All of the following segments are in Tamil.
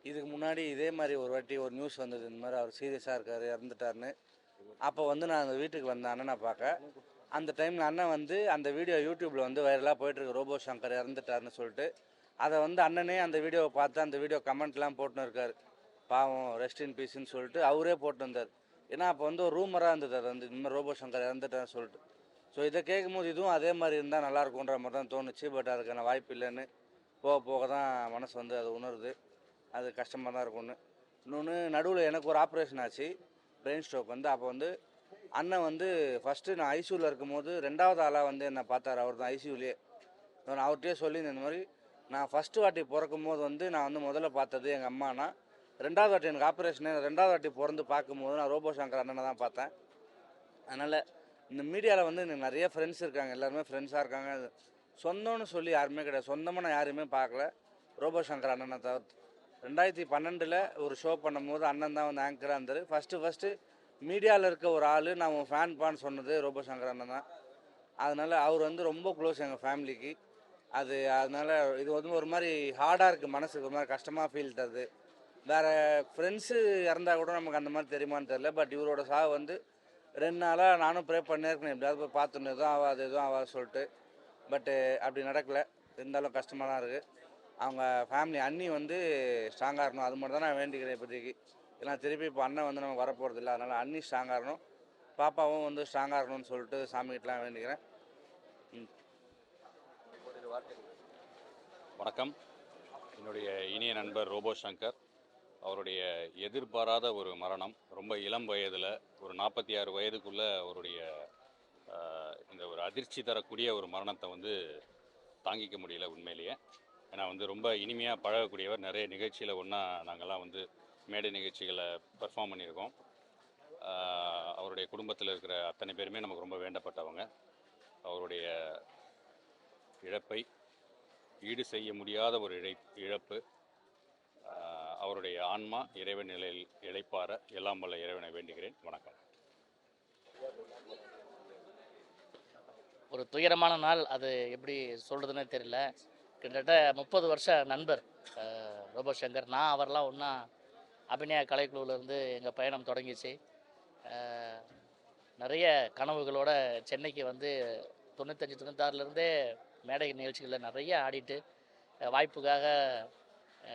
இதுக்கு முன்னாடி இதே மாதிரி ஒரு வாட்டி ஒரு நியூஸ் வந்தது, இந்த மாதிரி அவர் சீரியஸாக இருக்கார், இறந்துட்டாருன்னு. அப்போ வந்து நான் அந்த வீட்டுக்கு வந்தேன் அண்ணனை பார்க்க. அந்த டைமில் அண்ணன் வந்து அந்த வீடியோ யூடியூப்பில் வந்து வைரலாக போயிட்டுருக்கு, ரோபோ சங்கர் இறந்துட்டாருன்னு சொல்லிட்டு. அதை வந்து அண்ணனே அந்த வீடியோவை பார்த்து அந்த வீடியோ கமெண்ட்லாம் போட்டுன்னு இருக்கார். பாவம், ரெஸ்ட் இன் பீஸ்ன்னு சொல்லிட்டு அவரே போட்டு வந்தார். ஏன்னா அப்போ வந்து ஒரு ரூமராக இருந்தது, அது வந்து இந்த மாதிரி ரோபோ சங்கர் இறந்துட்டாருன்னு சொல்லிட்டு. ஸோ இதை கேட்கும்போது இதுவும் அதே மாதிரி இருந்தால் நல்லாயிருக்குன்ற மாதிரி தான் தோணுச்சு. பட் அதுக்கான வாய்ப்பு இல்லைன்னு போக போக தான் மனசு வந்து அது உணருது. அது கஷ்டமாக தான் இருக்கும்னு. இன்னொன்று, நடுவில் எனக்கு ஒரு ஆப்ரேஷன் ஆச்சு, பிரெயின் ஸ்ட்ரோக் வந்து. அப்போ வந்து அண்ணன் வந்து ஃபஸ்ட்டு நான் ஐசியூவில் இருக்கும்போது 2வது ஆளாக வந்து என்னை பார்த்தார். அவர் தான் ஐசியூலேயே. நான் அவர்கிட்டயே சொல்லியிருந்தேன், இந்த மாதிரி நான் ஃபஸ்ட்டு வாட்டி பிறக்கும் போது வந்து நான் வந்து முதல்ல பார்த்தது எங்கள் அம்மானா, 2வது வாட்டி எனக்கு ஆப்ரேஷனு 2வது வாட்டி பிறந்து பார்க்கும்போது நான் ரோபோ சங்கர் அண்ணனை தான் பார்த்தேன். அதனால் இந்த மீடியாவில் வந்து எனக்கு நிறைய ஃப்ரெண்ட்ஸ் இருக்காங்க, எல்லாருமே ஃப்ரெண்ட்ஸாக இருக்காங்க. சொந்தம்னு சொல்லி யாருமே கிடையாது, சொந்தமாக நான் யாரையுமே பார்க்கல, ரோபோ சங்கர் அண்ணனை தவிர்த்து. 2012 ஒரு ஷோ பண்ணும்போது அண்ணன் தான் வந்து ஆங்கராக இருந்தார். ஃபஸ்ட்டு மீடியாவில் இருக்க ஒரு ஆள் நான் உன் ஃபேன் பான்னு சொன்னது ரோபோ சங்கர் அண்ணன் தான். அதனால் அவர் வந்து ரொம்ப க்ளோஸ் எங்கள் ஃபேமிலிக்கு. அதனால் இது வந்து ஒரு மாதிரி ஹார்டாக இருக்குது, மனசுக்கு ஒரு மாதிரி கஷ்டமாக ஃபீல் தருது. வேறு ஃப்ரெண்ட்ஸு இறந்தால் கூட நமக்கு அந்த மாதிரி தெரியுமான்னு தெரில. பட் இவரோட சாவு வந்து 2 நாளாக நானும் ப்ரே பண்ணியிருக்கேன், எப்படியாவது போய் பார்த்துன்னு எதுவும் ஆகாது சொல்லிட்டு. பட்டு அப்படி நடக்கலை. இருந்தாலும் கஷ்டமாக தான் இருக்குது. அவங்க ஃபேமிலி அண்ணி வந்து ஸ்ட்ராங்காக இருக்கணும், அது மட்டும் தான் நான் வேண்டிக்கிறேன் இப்போதைக்கு. ஏன்னா திருப்பி இப்போ அண்ணன் வந்து நம்ம வரப்போகிறது இல்லை, அதனால் அண்ணி ஸ்ட்ராங்காக இருக்கணும், பாப்பாவும் வந்து ஸ்ட்ராங்காக இருக்கணும்னு சொல்லிட்டு சாமிகிட்டலாம் வேண்டிக்கிறேன். வணக்கம். என்னுடைய இனிய நண்பர் ரோபோ சங்கர் அவருடைய எதிர்பாராத ஒரு மரணம். ரொம்ப இளம் வயதில், ஒரு 46 வயதுக்குள்ளே அவருடைய இந்த ஒரு அதிர்ச்சி தரக்கூடிய ஒரு மரணத்தை வந்து தாங்கிக்க முடியல உண்மையிலேயே. ஏன்னா வந்து ரொம்ப இனிமையாக பழகக்கூடியவர். நிறைய நிகழ்ச்சியில் ஒன்றா நாங்கள்லாம் வந்து மேடை நிகழ்ச்சிகளை பெர்ஃபார்ம் பண்ணியிருக்கோம். அவருடைய குடும்பத்தில் இருக்கிற அத்தனை பேருமே நமக்கு ரொம்ப வேண்டப்பட்டவங்க. அவருடைய இழப்பை ஈடு செய்ய முடியாத ஒரு இழப்பு. அவருடைய ஆன்மா இறைவன் நிலையில் இளைப்பாற எல்லாம் வல்ல இறைவனை வேண்டுகிறேன். வணக்கம். ஒரு துயரமான நாள், அது எப்படி சொல்கிறதுனே தெரியல. கிட்டத்தட்ட 30 வருஷ நண்பர் ரோபோ சங்கர். நான் அவரெல்லாம் ஒன்றா அபிநயா கலைக்குழுவிலேருந்து எங்கள் பயணம் தொடங்கிச்சு. நிறைய கனவுகளோட சென்னைக்கு வந்து 95 96லேருந்தே மேடை நிகழ்ச்சிகளில் நிறைய ஆடிட்டு வாய்ப்புக்காக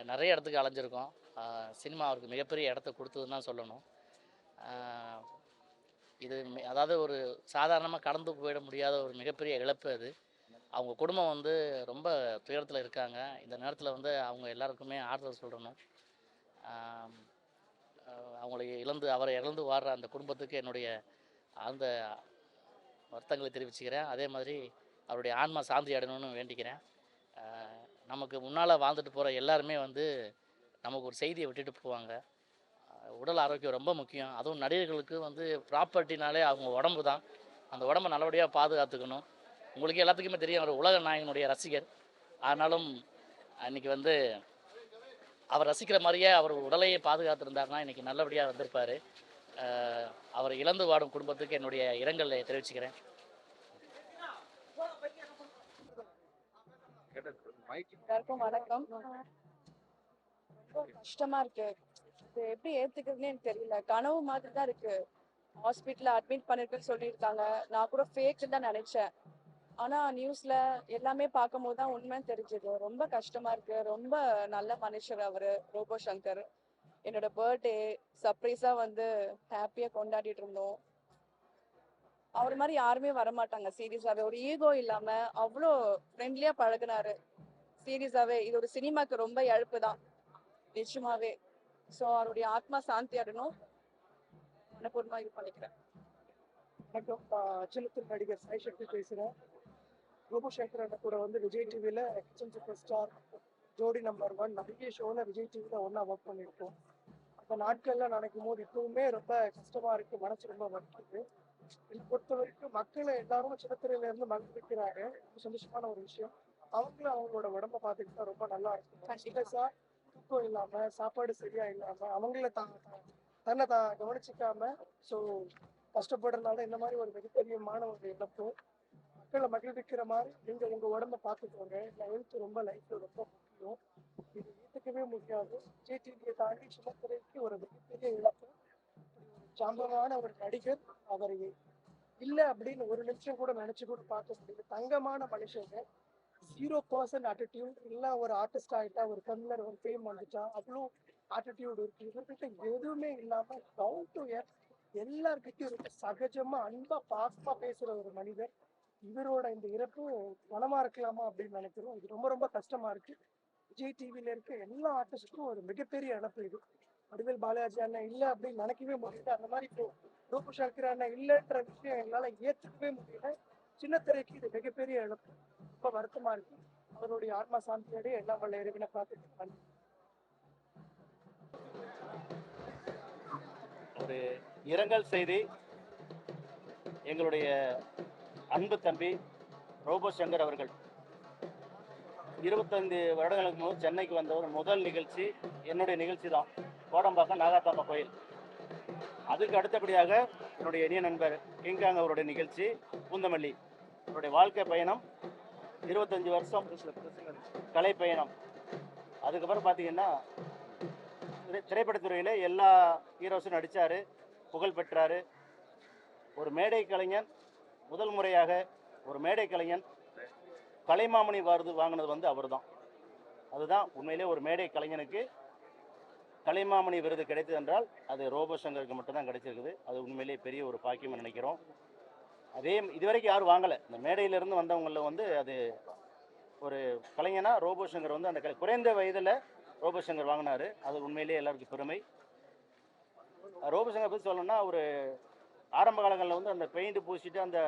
நிறைய இடத்துக்கு அலைஞ்சிருக்கோம். சினிமா அவருக்கு மிகப்பெரிய இடத்த கொடுத்ததுன்னு தான் சொல்லணும். இது அதாவது ஒரு சாதாரணமாக கடந்து போயிட முடியாத ஒரு மிகப்பெரிய இழப்பு அது. அவங்க குடும்பம் வந்து ரொம்ப துயரத்தில் இருக்காங்க. இந்த நேரத்தில் வந்து அவங்க எல்லாருக்குமே ஆறுதல் சொல்லணும். அவரை இழந்து வாடுற அந்த குடும்பத்துக்கு என்னுடைய ஆழ்ந்த வருத்தங்களை தெரிவிச்சுக்கிறேன். அதே மாதிரி அவருடைய ஆன்மா சாந்தி அடையணும்னு வேண்டிக்கிறேன். நமக்கு முன்னால் வாழ்ந்துட்டு போகிற எல்லாருமே வந்து நமக்கு ஒரு செய்தியை விட்டுட்டு போவாங்க. உடல் ஆரோக்கியம் ரொம்ப முக்கியம். அதுவும் நடிகர்களுக்கு வந்து ப்ராப்பர்ட்டினாலே அவங்க உடம்பு தான். அந்த உடம்பை நல்லபடியாக பாதுகாத்துக்கணும். உங்களுக்கு எல்லாத்துக்குமே தெரியும், அவர் உலக நாயகனுடைய ரசிகர். ஆனாலும் அன்றைக்கி வந்து அவர் ரசிக்கிற மாதிரியே அவர் உடலையே பாதுகாத்துருந்தாருன்னா இன்றைக்கி நல்லபடியாக வந்திருப்பார். அவரை இழந்து வாடும் குடும்பத்துக்கு என்னுடைய இரங்கலை தெரிவிச்சுக்கிறேன். எல்லாருக்கும் வணக்கம். கஷ்டமா இருக்கு, இது எப்படி ஏத்துக்கிறதுன்னு எனக்கு தெரியல. கனவு மாதிரி தான் இருக்கு. ஹாஸ்பிட்டல்ல அட்மிட் பண்ணிருக்குன்னு சொல்லியிருக்காங்க. நான் கூட ஃபேக்னு தான் நினைச்சேன். ஆனா நியூஸ்ல எல்லாமே பார்க்கும் போது தான் உண்மைன்னு தெரிஞ்சது. ரொம்ப கஷ்டமா இருக்கு. ரொம்ப நல்ல மனுஷர் அவரு, ரோபோ சங்கர். என்னோட பர்த்டே சர்ப்ரைஸா வந்து ஹாப்பியா கொண்டாடிட்டு இருந்தோம். அவர் மாதிரி யாருமே வரமாட்டாங்க சீரியஸாவே. ஒரு ஈகோ இல்லாம அவ்வளோ ஃப்ரெண்ட்லியா பழகுனாரு. சீரியஸாவே இது ஒரு சினிமாக்கு ரொம்ப இழப்பு தான், நிச்சயமாவே. ஸோ அவருடைய ஆத்மா சாந்தி அடையணும், மனப்பூர்வமா இது பண்ணிக்கிறேன். வணக்கம். அச்சலத்தில் நடிகர் சாய் சக்தி பேசுகிறேன். ரோபோ சங்கர் கூட வந்து விஜய் டிவியில் கிச்சன் சூப்பர் ஸ்டார், ஜோடி நம்பர் 1 நிறைய ஷோவில் விஜய் டிவியில் ஒன்றா ஒர்க் பண்ணியிருக்கோம். அந்த நாட்கள்லாம் நினைக்கும் போது இப்பவுமே ரொம்ப கஷ்டமாக இருக்குது, மனசு ரொம்ப வலிக்குது. என்னை பொறுத்த வரைக்கும் மக்களை எல்லாரும் சின்னத்திரையிலேருந்து மகிழ்விக்கிறாங்க, ரொம்ப சந்தோஷமான ஒரு விஷயம். அவங்களும் அவங்களோட உடம்பை பார்த்துக்கிட்டா ரொம்ப நல்லா இருக்கும். சீரியஸாக தூக்கம் இல்லாமல், சாப்பாடு சரியாக இல்லாமல், அவங்கள தன்னை கவனிச்சிக்காம ஸோ கஷ்டப்படுறதுனால இந்த மாதிரி ஒரு மிகப்பெரியமான ஒரு இழப்பு. மக்களை மகிழ்விக்கிற மாதிரி நீங்கள் உங்கள் உடம்பை பார்த்துக்கோங்க. ஹெல்த் ரொம்ப லைஃப்பில் ரொம்ப முக்கியம். இது ஏற்றுக்கவே முடியாது. விஜய் டிவியை தாண்டி சின்ன திரைக்கு ஒரு மிகப்பெரிய இழப்பு. சாம்பவான ஒரு நடிகர், அவர் இல்லை அப்படின்னு ஒரு நிமிஷம் கூட நினைச்சு கூட பார்க்க முடியல. தங்கமான மனுஷங்க, 0% ஆட்டிடியூட். இல்லை ஒரு ஆர்டிஸ்ட் ஆகிட்டா, ஒரு கம்னர், ஒரு ஃபேம் வந்துட்டா அவ்வளோ ஆட்டிடியூட் இருக்கு. இவர்கிட்ட எதுவுமே இல்லாம டவுன் டு எர்த், எல்லார்கிட்டையும் இருக்கு. சகஜமா அன்பா பாசமா பேசுற ஒரு மனிதர். இவரோட இந்த இறப்பு மனமா இருக்கலாமா அப்படின்னு நினைக்கிறோம். இது ரொம்ப ரொம்ப கஷ்டமா இருக்கு. விஜய் டிவியில இருக்க எல்லா ஆர்டிஸ்டுக்கும் ஒரு மிகப்பெரிய இழப்பு இது. வடிவேல் பாலாஜி அண்ணன் இல்லை அப்படின்னு நினைக்கவே முடியல. அந்த மாதிரி இப்போ ரூபு சங்கர் அண்ணன் இல்லைன்ற விஷயம் எங்களால் ஏற்றுக்கவே முடியல. சின்ன திரைக்கு இது மிகப்பெரிய இழப்பு. ரொம்ப வருத்தமா இருக்கு. அவருடைய ஆத்மா சாந்தியோடய எல்லாம் வல்ல இறைவனை பார்த்துட்டு ஒரு இரங்கல் செய்தி. எங்களுடைய அன்பு தம்பி ரோபோ சங்கர் அவர்கள் 25 வருடங்களுக்கு முன்பு சென்னைக்கு வந்தவர். முதல் நிகழ்ச்சி என்னுடைய நிகழ்ச்சி தான், கோடம்பாக்கம் நாகாத்தாம்பா கோயில். அதுக்கு அடுத்தபடியாக என்னுடைய இனிய நண்பர் கிங்காங் அவருடைய நிகழ்ச்சி பூந்தமல்லி. அவருடைய வாழ்க்கை பயணம் 25 வருஷம் கலை பயணம். அதுக்கப்புறம் பார்த்தீங்கன்னா திரைப்படத்துறையில் எல்லா ஹீரோஸும் நடித்தார், புகழ் பெற்றார். ஒரு மேடை கலைஞன், முதல் முறையாக ஒரு மேடை கலைஞன் கலைமாமணி விருது வாங்கினது வந்து அவர் தான். அதுதான் உண்மையிலே ஒரு மேடை கலைஞனுக்கு கலைமாமணி விருது கிடைத்தது என்றால் அது ரோபோ சங்கருக்கு மட்டும்தான் கிடைச்சிருக்குது. அது உண்மையிலே பெரிய ஒரு பாக்கியம் நினைக்கிறோம். அதே இதுவரைக்கும் யாரும் வாங்கலை. இந்த மேடையிலிருந்து வந்தவங்களில் வந்து அது ஒரு கலைஞனா ரோபோ சங்கர் வந்து அந்த குறைந்த வயதில் ரோபோ சங்கர் வாங்கினார். அது உண்மையிலே எல்லாருக்கும் பெருமை. ரோபோ சங்கர் பற்றி சொல்லணும்னா, ஒரு ஆரம்ப காலங்களில் வந்து அந்த பெயிண்ட் பூசிட்டு அந்த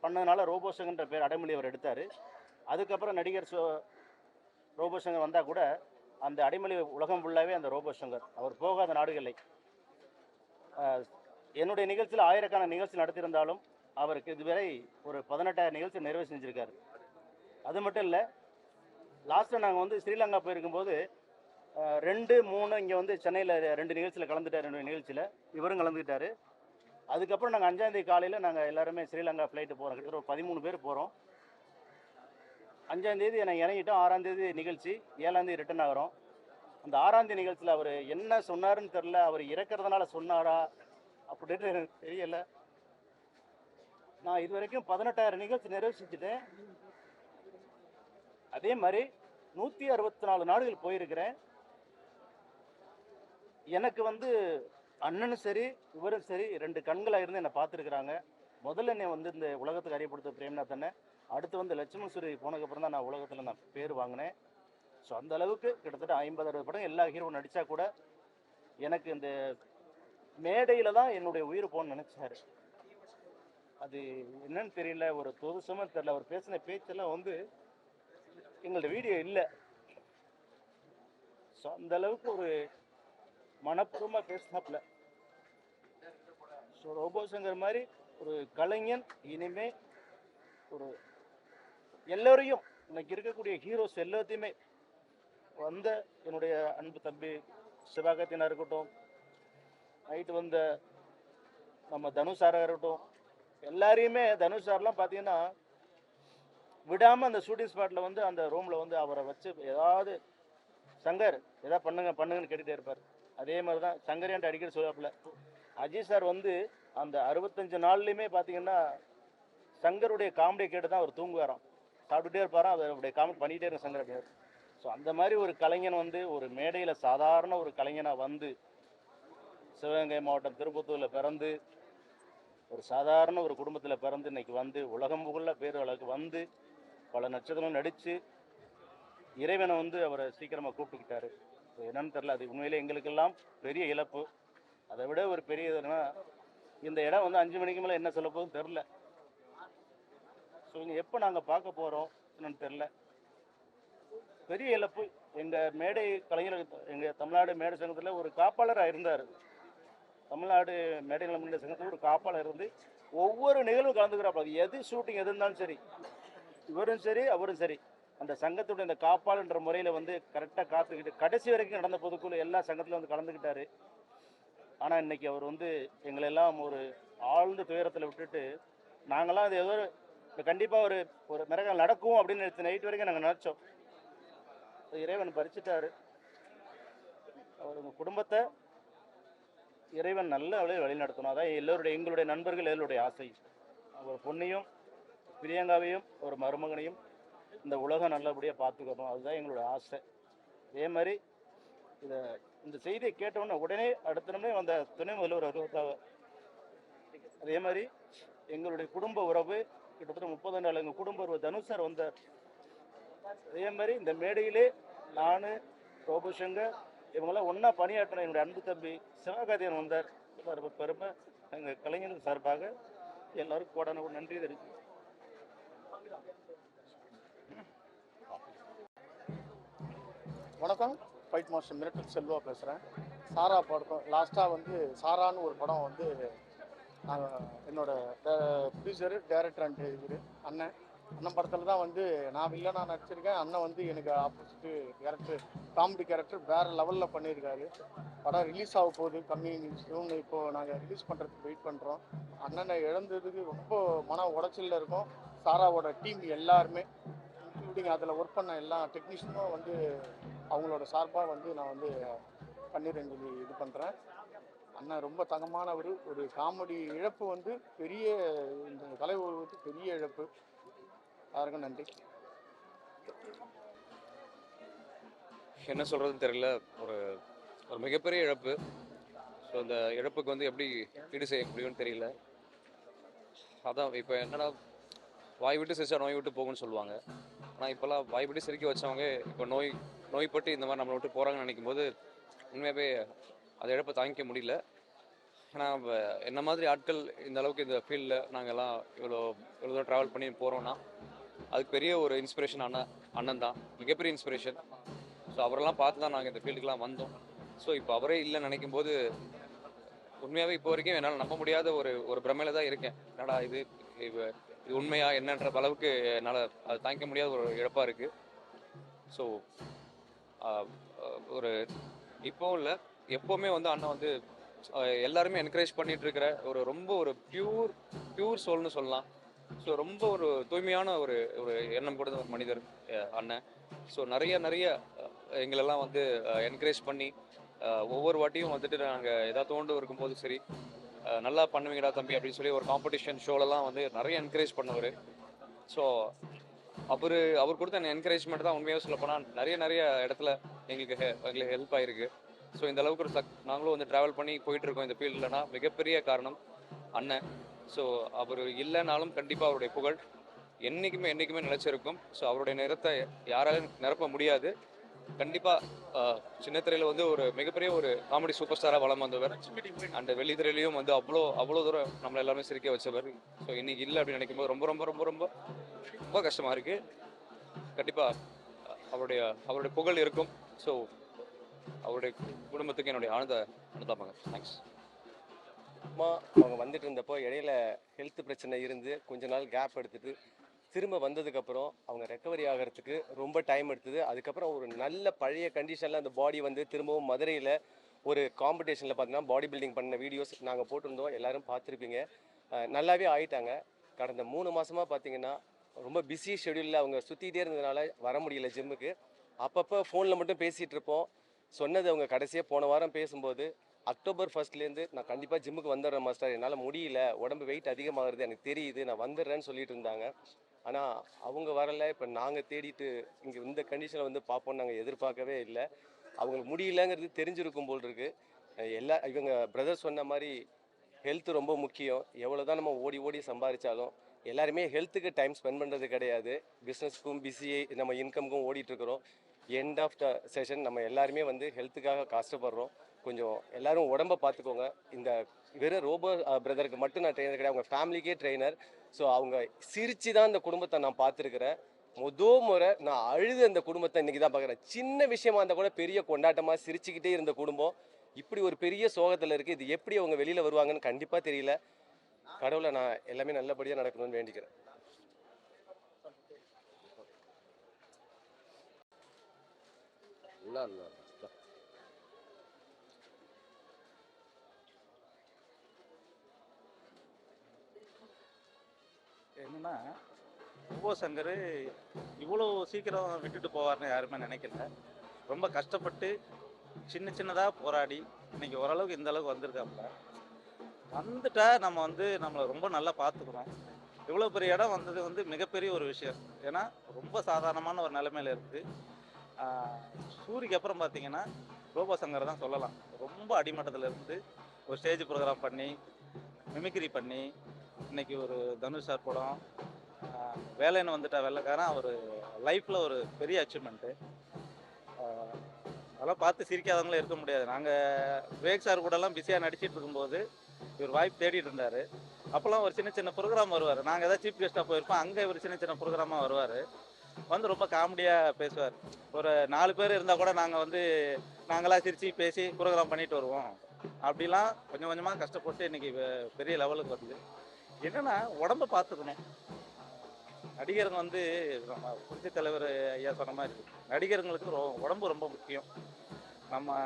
பண்ணதுனால ரோபோ சங்கர்ன்ற பேர் அடைமொழி அவர் எடுத்தார். அதுக்கப்புறம் நடிகர் ரோபோ சங்கர் வந்தால் கூட அந்த அடைமொழி உலகம் ஃபுல்லாகவே அந்த ரோபோ சங்கர். அவர் போகாத நாடுகளை. என்னுடைய நிகழ்ச்சியில் ஆயிரக்கணக்கான நிகழ்ச்சி நடத்தியிருந்தாலும் அவருக்கு இதுவரை ஒரு 18,000 நிகழ்ச்சி நிறைவு செஞ்சுருக்காரு. அது மட்டும் இல்லை, லாஸ்ட்டில் நாங்கள் வந்து ஸ்ரீலங்கா போயிருக்கும்போது 2, 3 இங்கே வந்து சென்னையில் 2 நிகழ்ச்சியில் கலந்துட்டார். 2 நிகழ்ச்சியில் இவரும் கலந்துக்கிட்டார். அதுக்கப்புறம் நாங்கள் 5ஆம் தேதி காலையில் நாங்கள் எல்லாருமே ஸ்ரீலங்கா ஃப்ளைட்டு போகிறோம். கிட்டத்தட்ட ஒரு 13 பேர் போகிறோம். 5ஆம் தேதி நாங்கள் இறங்கிட்டோம். 6ஆம் தேதி நிகழ்ச்சி, 7ஆம் தேதி ரிட்டர்ன் ஆகிறோம். அந்த 6ஆம் தேதி நிகழ்ச்சியில் அவர் என்ன சொன்னாருன்னு தெரில. அவர் இறக்கிறதுனால சொன்னாரா அப்படின்னு எனக்கு தெரியலை. நான் இது வரைக்கும் 18,000 நிகழ்ச்சி நிறைவு செஞ்சுட்டேன். அதே மாதிரி 164 நாடுகள் போயிருக்கிறேன். எனக்கு வந்து அண்ணனும் சரி இவரும் சரி 2 கண்களாக இருந்து என்னை பார்த்துருக்குறாங்க. முதல்ல என்னை வந்து இந்த உலகத்துக்கு அறியப்படுத்த பிரேம்நாத் அண்ணன், அடுத்து வந்து லட்சுமண் சூரி போனதுக்கப்புறம் தான் நான் உலகத்தில் நான் பேர் வாங்கினேன். ஸோ அந்த அளவுக்கு கிட்டத்தட்ட 50-60 படம் எல்லா ஹீரோவும் நடித்தா கூட எனக்கு இந்த மேடையில் தான் என்னுடைய உயிர் போகணும்னு நினச்சாரு. அது என்னன்னு தெரியல, ஒரு புதுசமாக தெரியல. அவர் பேசின பேச்செல்லாம் வந்து எங்களோட வீடியோ இல்லை. ஸோ அந்த அளவுக்கு ஒரு மனப்பூர்வமாக பேசினாப்புல. ஸோ ரோபோ சங்கர் மாதிரி ஒரு கலைஞன் இனிமே ஒரு எல்லோரையும் இன்னைக்கு இருக்கக்கூடிய ஹீரோஸ் எல்லாத்தையுமே வந்த என்னுடைய அன்பு தம்பி சிவகார்த்திகேயனா இருக்கட்டும், நைட்டு வந்த நம்ம தனுஷ் சாராக இருக்கட்டும், எல்லாரையுமே தனுஷ் சார்லாம் பார்த்தீங்கன்னா விடாமல் அந்த ஷூட்டிங் ஸ்பாட்டில் வந்து அந்த ரூமில் வந்து அவரை வச்சு ஏதாவது சங்கர் எதாவது பண்ணுங்கன்னு கேட்டுகிட்டே இருப்பார். அதே மாதிரி தான் சங்கரியான்ட்டு அடிக்கடி சொல்லுவாப்புல. அஜித் சார் வந்து அந்த 65 நாள்லையுமே பார்த்தீங்கன்னா சங்கருடைய காமெடியை கேட்டு தான் அவர் தூங்குவாராம். சாப்பிட்டுட்டே இருப்பாராம், அவருடைய காமெடி பண்ணிகிட்டே இருக்கும் சங்கர் அப்படியே. ஸோ அந்த மாதிரி ஒரு கலைஞன் வந்து ஒரு மேடையில் சாதாரண ஒரு கலைஞனாக வந்து சிவகங்கை மாவட்டம் திருப்பத்தூரில் பிறந்து ஒரு சாதாரண ஒரு குடும்பத்தில் பிறந்து இன்னைக்கு வந்து உலகம் புகழ பேர் அளவுக்கு வந்து பல நட்சத்திரம் நடித்து இறைவனை வந்து அவரை சீக்கிரமாக கூப்பிட்டுக்கிட்டாரு. என்னன்னு தெரில, அது உண்மையிலே எங்களுக்கெல்லாம் பெரிய இழப்பு. அதை விட ஒரு பெரிய இதுன்னா இந்த இடம் வந்து 5 மணிக்கு மேலே என்ன சொல்ல போகுதுன்னு தெரில. ஸோ இங்கே எப்போ நாங்கள் பார்க்க போகிறோம் என்னன்னு தெரில. பெரிய இழப்பு. எங்கள் மேடை கலைஞர், எங்கள் தமிழ்நாடு மேடை சங்கத்தில் ஒரு காப்பாளராக இருந்தார். தமிழ்நாடு மேடை முன்னேற்ற சங்கத்தில் ஒரு காப்பாளர் இருந்து ஒவ்வொரு நிகழ்வும் கலந்துக்கிறாப்பா. அது எது ஷூட்டிங் எது இருந்தாலும் சரி, இவரும் சரி அவரும் சரி, அந்த சங்கத்துடைய இந்த காப்பாளன்ற முறையில் வந்து கரெக்டாக காத்துக்கிட்டு கடைசி வரைக்கும் நடந்த பொதுக்குழு எல்லா சங்கத்திலும் வந்து கலந்துக்கிட்டாரு. ஆனால் இன்னைக்கு அவர் வந்து எங்களெல்லாம் ஒரு ஆழ்ந்த துயரத்தில் விட்டுட்டு நாங்களாம் அது ஏதோ கண்டிப்பாக ஒரு மிரகல் நடக்கும் அப்படின்னு நைட் வரைக்கும் நாங்கள் நினச்சோம். இறைவன் பறிச்சுட்டாரு. அவங்க குடும்பத்தை இறைவன் நல்ல வழியில் வழிநடத்தணும். அதான் எங்களுடைய நண்பர்கள் எங்களுடைய ஆசை. ஒரு பொண்ணையும் பிரியங்காவையும் ஒரு மருமகனையும் இந்த உலகம் நல்லபடியாக பார்த்துக்கணும், அதுதான் எங்களுடைய ஆசை. அதே மாதிரி இந்த செய்தியை கேட்டவுடனே உடனே அடுத்த நிமிடம் அந்த துணை முதல்வர் வருவதாக. அதே மாதிரி எங்களுடைய குடும்ப உறவு கிட்டத்தட்ட 30 நாள் எங்கள் குடும்ப உறவு தனுஷ் சார் வந்தார். அதே மாதிரி இந்த மேடையிலே நான், ரோபோசங்கர் இவங்கெல்லாம் ஒன்றா பணியாற்றின என்னுடைய அன்பு தம்பி சிவகார்த்திகேயன் வந்தார். ரொம்ப பெருமை. எங்கள் கலைஞர்கள் சார்பாக எல்லாருக்கும் கோடான ஒரு நன்றி தெரிவித்து. வணக்கம், ஃபைட் மாஸ்டர் மிரட்டல் செல்வா பேசுகிறேன். சாரா படம் லாஸ்ட்டாக வந்து சாரான்னு ஒரு படம் வந்து என்னோட ப்ரொடியூசரு டைரக்டர் அண்ட் இவர் அண்ணன் படத்தில் தான் வந்து நான் வில்லனாக நடிச்சிருக்கேன். அண்ணன் வந்து எனக்கு ஆப்போசிட்டு கேரக்டர், காமெடி கேரக்டர் வேறு லெவலில் பண்ணியிருக்காரு. படம் ரிலீஸ் ஆக போகுது கம்மிங் சூன். இப்போது நாங்கள் ரிலீஸ் பண்ணுறதுக்கு வெயிட் பண்ணுறோம். அண்ணனை இழந்ததுக்கு ரொம்ப மன உடைச்சலில் இருக்கோம். சாராவோட டீம் எல்லாருமே, இன்க்ளூடிங் அதில் ஒர்க் பண்ண எல்லா டெக்னீஷியனும் வந்து அவங்களோட சார்பாக வந்து நான் வந்து கண்ணீர் சொல்லி இது பண்ணுறேன். அண்ணன் ரொம்ப தங்கமானவர். ஒரு காமெடி இழப்பு வந்து பெரிய, இந்த கலை உலகத்துக்கு பெரிய இழப்பு. யாருக்கும் நன்றி. என்ன சொல்கிறதுன்னு தெரியல. ஒரு ஒரு மிகப்பெரிய இழப்பு. ஸோ இந்த இழப்புக்கு வந்து எப்படி ஈடு செய்ய முடியும்னு தெரியல. அதான் இப்போ என்னடா, வாய் விட்டு சிரிச்சா நோய் விட்டு போகும்னு சொல்லுவாங்க. ஆனால் இப்போல்லாம் வாய் விட்டு சிரிக்க வச்சவங்க இப்போ நோய்பட்டு இந்த மாதிரி நம்மளை விட்டு போகிறாங்கன்னு நினைக்கும் போது உண்மையாகவே அதை இழப்பை தாங்கிக்க முடியல. ஏன்னா என்ன மாதிரி ஆட்கள் இந்த அளவுக்கு இந்த ஃபீல்டில் நாங்கள்லாம் இவ்வளோ தூரம் ட்ராவல் பண்ணி போகிறோன்னா அதுக்கு பெரிய ஒரு இன்ஸ்பிரேஷன் அண்ணன் தான், மிகப்பெரிய இன்ஸ்பிரேஷன். ஸோ அவரெல்லாம் பார்த்து தான் நாங்கள் இந்த ஃபீல்டுக்கெலாம் வந்தோம். ஸோ இப்போ அவரே இல்லைன்னு நினைக்கும் போது உண்மையாகவே இப்போ வரைக்கும் என்னால் நம்ப முடியாத ஒரு பிரமையில தான் இருக்கேன். என்னடா இது உண்மையா என்னன்ற அளவுக்கு என்னால் அதை தாங்கிக்க முடியாத ஒரு இழப்பாக இருக்குது. ஸோ ஒரு இப்போவும் இல்லை, எப்போவுமே வந்து அண்ணன் வந்து எல்லாருமே என்கரேஜ் பண்ணிட்டு இருக்கிற ரொம்ப ஒரு பியூர் சோல்னு சொல்லலாம். ஸோ ரொம்ப ஒரு தூய்மையான ஒரு எண்ணம் கொடுத்த ஒரு மனிதர் அண்ணன். ஸோ நிறைய எங்களெல்லாம் வந்து என்கரேஜ் பண்ணி ஒவ்வொரு வாட்டியும் வந்துட்டு நாங்கள் ஏதாவது தோண்டு இருக்கும்போது சரி, நல்லா பண்ணுவீங்கடா தம்பி அப்படின்னு சொல்லி ஒரு காம்படிஷன் ஷோலெலாம் வந்து நிறைய என்கரேஜ் பண்ணுவார். ஸோ அவர் கொடுத்த என்கரேஜ்மெண்ட் தான் உண்மையாக சொல்ல போனால் நிறைய இடத்துல எங்களுக்கு ஹெல்ப் ஆகிருக்கு. ஸோ இந்த அளவுக்கு ஒரு நாங்களும் வந்து ட்ராவல் பண்ணி போயிட்டுருக்கோம் இந்த ஃபீல்டுலனா மிகப்பெரிய காரணம் அண்ணன். ஸோ அவர் இல்லைனாலும் கண்டிப்பாக அவருடைய புகழ் என்றைக்குமே நிலைச்சிருக்கும். ஸோ அவருடைய நிறத்தை யாராலும் நிரப்ப முடியாது. கண்டிப்பாக சின்ன திரையில் வந்து ஒரு மிகப்பெரிய ஒரு காமெடி சூப்பர் ஸ்டாராக வளம் வந்தவர். அண்ட் வெள்ளித்திரையிலையும் வந்து அவ்வளோ தூரம் நம்மளை எல்லாமே சிரிக்க வச்சவர். ஸோ இன்னைக்கு இல்லை அப்படின்னு நினைக்கும் போது ரொம்ப ரொம்ப ரொம்ப ரொம்ப ரொம்ப கஷ்டமாக இருக்குது. கண்டிப்பாக அவருடைய புகழ் இருக்கும். ஸோ அவருடைய குடும்பத்துக்கு என்னுடைய ஆனந்த அனுதாபங்க. தேங்க்ஸ். அவங்க வந்துட்டு இருந்தப்போ இடையில ஹெல்த் பிரச்சனை இருந்து கொஞ்ச நாள் கேப் எடுத்துட்டு திரும்ப வந்ததுக்கப்புறம் அவங்க ரெக்கவரி ஆகிறதுக்கு ரொம்ப டைம் எடுத்தது. அதுக்கப்புறம் ஒரு நல்ல பழைய கண்டிஷனில் அந்த பாடி வந்து திரும்பவும் மதுரையில் ஒரு காம்படிஷனில் பார்த்தீங்கன்னா பாடி பில்டிங் பண்ண வீடியோஸ் நாங்கள் போட்டிருந்தோம், எல்லோரும் பார்த்துருப்பீங்க. நல்லாவே ஆயிட்டாங்க. கடந்த 3 மாதமாக பார்த்தீங்கன்னா ரொம்ப பிஸி ஷெடியூலில் அவங்க சுற்றிகிட்டே இருந்ததுனால வர முடியல ஜிம்முக்கு. அப்பப்போ ஃபோனில் மட்டும் பேசிகிட்டு இருப்போம். சொன்னது அவங்க கடைசியாக போன வாரம் பேசும்போது, அக்டோபர் 1 நான் கண்டிப்பாக ஜிம்முக்கு வந்துடுறேன் மாஸ்டர், என்னால் முடியல, உடம்பு வெயிட் அதிகமாகிறது எனக்கு தெரியுது, நான் வந்துடுறேன்னு சொல்லிட்டு இருந்தாங்க. ஆனால் அவங்க வரலை. இப்போ நாங்கள் தேடிட்டு இங்கே இந்த கண்டிஷனில் வந்து பார்ப்போம்னு நாங்கள் எதிர்பார்க்கவே இல்லை. அவங்களுக்கு முடியலங்கிறது தெரிஞ்சிருக்கும் போல் இருக்குது. இவங்க பிரதர் சொன்ன மாதிரி ஹெல்த் ரொம்ப முக்கியம். எவ்வளோ தான் நம்ம ஓடி சம்பாதிச்சாலும் எல்லாருமே ஹெல்த்துக்கு டைம் ஸ்பெண்ட் பண்ணுறது கிடையாது. பிஸ்னஸ்க்கும் பிஸியே நம்ம இன்கமுக்கும் ஓடிட்டுருக்குறோம். எண்ட் ஆஃப் த செஷன் நம்ம எல்லாருமே வந்து ஹெல்த்துக்காக கஷ்டப்படுறோம். கொஞ்சம் எல்லோரும் உடம்பை பார்த்துக்கோங்க. இந்த வெறும் ரோபோ பிரதருக்கு மட்டும் நான் ட்ரெயினர் கிடையாது, அவங்க ஃபேமிலிக்கே ட்ரெயினர். ஸோ அவங்க சிரித்து தான் இந்த குடும்பத்தை நான் பார்த்துருக்குறேன். முறை நான் அழுது அந்த குடும்பத்தை இன்றைக்கி தான் பார்க்குறேன். சின்ன விஷயமா இருந்தால் கூட பெரிய கொண்டாட்டமாக சிரிச்சுக்கிட்டே இருந்த குடும்பம் இப்படி ஒரு பெரிய சோகத்தில் இருக்குது. இது எப்படி அவங்க வெளியில் வருவாங்கன்னு கண்டிப்பாக தெரியல. கடவுளை நான் எல்லாமே நல்லபடியாக நடக்கணும்னு வேண்டிக்கிறேன். என்னன்னா, ரோபோ சங்கர் இவ்வளோ சீக்கிரம் விட்டுட்டு போவார்னு யாருமே நினைக்கல. ரொம்ப கஷ்டப்பட்டு சின்ன சின்னதாக போராடி இன்னைக்கு ஓரளவுக்கு இந்த அளவுக்கு வந்திருக்காப்புல. வந்துட்டா நம்ம வந்து நம்மளை ரொம்ப நல்லா பார்த்துக்கணும். இவ்வளோ பெரிய இடம் வந்தது வந்து மிகப்பெரிய ஒரு விஷயம். ஏன்னா ரொம்ப சாதாரணமான ஒரு நிலைமையில இருக்குது. சூரிக்கு அப்புறம் பார்த்தீங்கன்னா ரோபோ சங்கர் தான் சொல்லலாம். ரொம்ப அடிமட்டத்தில் இருந்து ஒரு ஸ்டேஜ் ப்ரோக்ராம் பண்ணி மிமிக்ரி பண்ணி இன்னைக்கு ஒரு தனுஷ் சார் படம் வேலைன்னு வந்துட்டா வெள்ளைக்காரன் ஒரு லைஃப்பில் ஒரு பெரிய அச்சீவ்மெண்ட்டு. அதெல்லாம் பார்த்து சிரிக்காதவங்களும் இருக்க முடியாது. நாங்கள் விவேக் சார் கூடலாம் பிஸியாக நடிச்சிட்டு இருக்கும்போது இவர் வாய்ப்பு தேடிட்டு இருந்தார். அப்போல்லாம் ஒரு சின்ன சின்ன ப்ரோக்ராம் வருவார். நாங்கள் ஏதாவது சீஃப் கெஸ்ட்டாக போயிருப்போம். அங்கே இவர் சின்ன சின்ன ப்ரோக்ராமாக வருவார். வந்து ரொம்ப காமெடியாக பேசுவார். ஒரு 4 பேர் இருந்தால் கூட நாங்கள் வந்து நாங்களாம் சிரித்து பேசி ப்ரோக்ராம் பண்ணிட்டு வருவோம். அப்படிலாம் கொஞ்சம் கொஞ்சமாக கஷ்டப்பட்டு இன்றைக்கி பெரிய லெவலுக்கு வந்து என்னென்னா உடம்பை பார்த்துக்கணும். நடிகருங்க வந்து நம்ம புரட்சி தலைவர் ஐயா சொன்ன மாதிரி நடிகர்களுக்கு உடம்பு ரொம்ப முக்கியம். நம்ம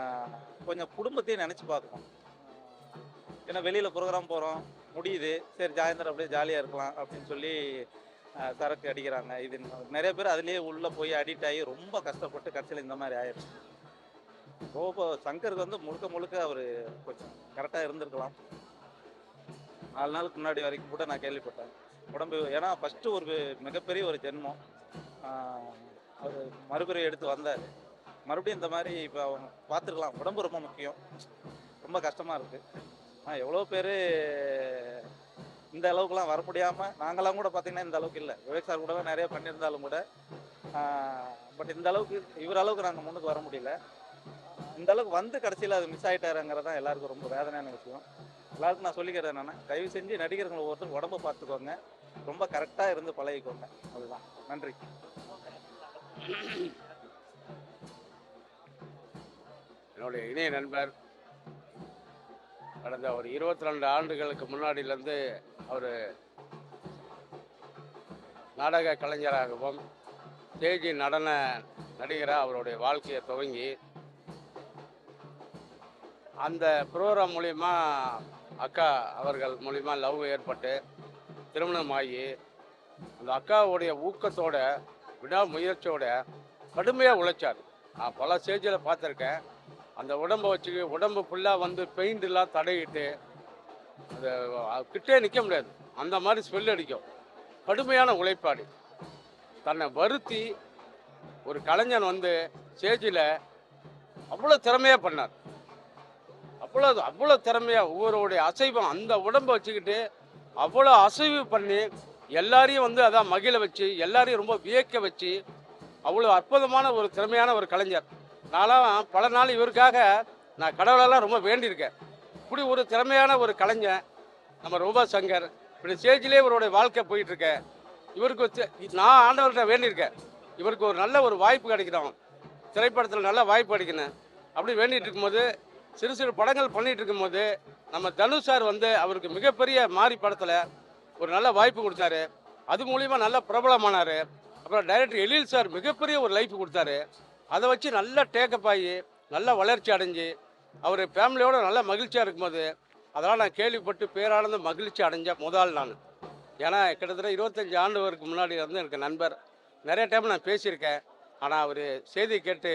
கொஞ்சம் குடும்பத்தையும் நினச்சி பார்க்கணும். ஏன்னா வெளியில் ப்ரோக்ராம் போகிறோம், முடியுது, சரி சாயந்தரம் அப்படியே ஜாலியாக இருக்கலாம் அப்படின்னு சொல்லி சரக்கு அடிக்கிறாங்க. இது நிறைய பேர் அதுலேயே உள்ளே போய் அடிக்ட் ஆகி ரொம்ப கஷ்டப்பட்டு கடைசியில் இந்த மாதிரி ஆயிடுச்சு. ரோபோ சங்கருக்கு வந்து முழுக்க முழுக்க அவர் கொஞ்சம் கரெக்டாக இருந்திருக்கலாம். 4 நாளுக்கு முன்னாடி வரைக்கும் கூட நான் கேள்விப்பட்டேன் உடம்பு. ஏன்னா ஃபஸ்ட்டு ஒரு மிகப்பெரிய ஒரு ஜென்மம். அவர் மறுபிறவி எடுத்து வந்தார். மறுபடியும் இந்த மாதிரி இப்போ அவங்க பார்த்துருக்கலாம். உடம்பு ரொம்ப முக்கியம். ரொம்ப கஷ்டமாக இருக்குது. எவ்வளோ பேர் இந்த அளவுக்குலாம் வர முடியாமல் நாங்களாம் கூட பார்த்திங்கன்னா இந்த அளவுக்கு இல்லை. விவேக் சார் கூடலாம் நிறைய பண்ணியிருந்தாலும் கூட பட் இந்த அளவுக்கு இவர் அளவுக்கு நாங்கள் முன்னுக்கு வர முடியல. இந்த அளவுக்கு வந்து கடைசியில் அது மிஸ் ஆகிட்டாருங்கிறது தான் எல்லாருக்கும் ரொம்ப வேதனையான விஷயம். எல்லாருக்கும் நான் சொல்லிக்கிறது என்னென்னா, தயவு செஞ்சு நடிகர்கள் ஒவ்வொருத்தரும் உடம்பை பார்த்துக்கோங்க, ரொம்ப கரெக்டாக இருந்து பழகிக்கோங்க. அதுதான். நன்றி. என்னுடைய இணைய நண்பர் கடந்த ஒரு 22 ஆண்டுகளுக்கு முன்னாடியிலேருந்து அவர் நாடக கலைஞராகவும் ஸ்டேஜ் நடன நடிகராக அவருடைய வாழ்க்கையை துவங்கி அந்த ப்ரோக்ராம் மூலிமா அக்கா அவர்கள் மூலிமா லவ் ஏற்பட்டு திருமணமாகி அந்த அக்காவுடைய ஊக்கத்தோட விடாமுயற்சியோட கடுமையாக உழைச்சார். நான் பல ஸ்டேஜில் பார்த்துருக்கேன். அந்த உடம்பை வச்சு உடம்பு ஃபுல்லாக வந்து பெயிண்டெலாம் தடவிட்டு அது கிட்டே நிற்க முடியாது, அந்த மாதிரி ஸ்மெல் அடிக்கும். கடுமையான உழைப்பாடு. தன்னை வருத்தி ஒரு கலைஞன் வந்து ஸ்டேஜில் அவ்வளோ திறமையாக பண்ணார். அவ்வளோ திறமையாக ஒவ்வொருடைய அசைவம் அந்த உடம்பை வச்சுக்கிட்டு அவ்வளோ அசைவு பண்ணி எல்லாரையும் வந்து அதான் மகிழ வச்சு எல்லாரையும் ரொம்ப வியக்க வச்சு அவ்வளோ அற்புதமான ஒரு திறமையான ஒரு கலைஞர். நான்லாம் பல நாள் இவருக்காக நான் கடவுளெல்லாம் ரொம்ப வேண்டியிருக்கேன். இப்படி ஒரு திறமையான ஒரு கலைஞர் நம்ம ரோபோ சங்கர் இப்படி ஸ்டேஜ்லேயே இவருடைய வாழ்க்கை போயிட்டுருக்கேன். இவருக்கு நான் ஆண்டவர்கிட்ட வேண்டியிருக்கேன், இவருக்கு ஒரு நல்ல ஒரு வாய்ப்பு கிடைக்கணும், திரைப்படத்தில் நல்ல வாய்ப்பு கிடைக்கணும் அப்படி வேண்டிகிட்டு இருக்கும்போது சிறு சிறு படங்கள் பண்ணிகிட்டு இருக்கும்போது நம்ம தனுஷ் சார் வந்து அவருக்கு மிகப்பெரிய மாறி படத்தில் ஒரு நல்ல வாய்ப்பு கொடுத்தாரு. அது மூலிமா நல்ல பிரபலமானார். அப்புறம் டைரக்டர் எழில் சார் மிகப்பெரிய ஒரு லைஃப் கொடுத்தாரு. அதை வச்சு நல்லா டேக்கப் ஆகி நல்லா வளர்ச்சி அடைஞ்சு அவர் ஃபேமிலியோடு நல்லா மகிழ்ச்சியாக இருக்கும்போது அதெல்லாம் நான் கேள்விப்பட்டு பேரானந்த மகிழ்ச்சி அடைஞ்ச முதல் நான். ஏன்னா கிட்டத்தட்ட 25 ஆண்டுகளுக்கு முன்னாடி வந்து எனக்கு நண்பர், நிறைய டைம் நான் பேசியிருக்கேன். ஆனால் அவர் செய்தி கேட்டு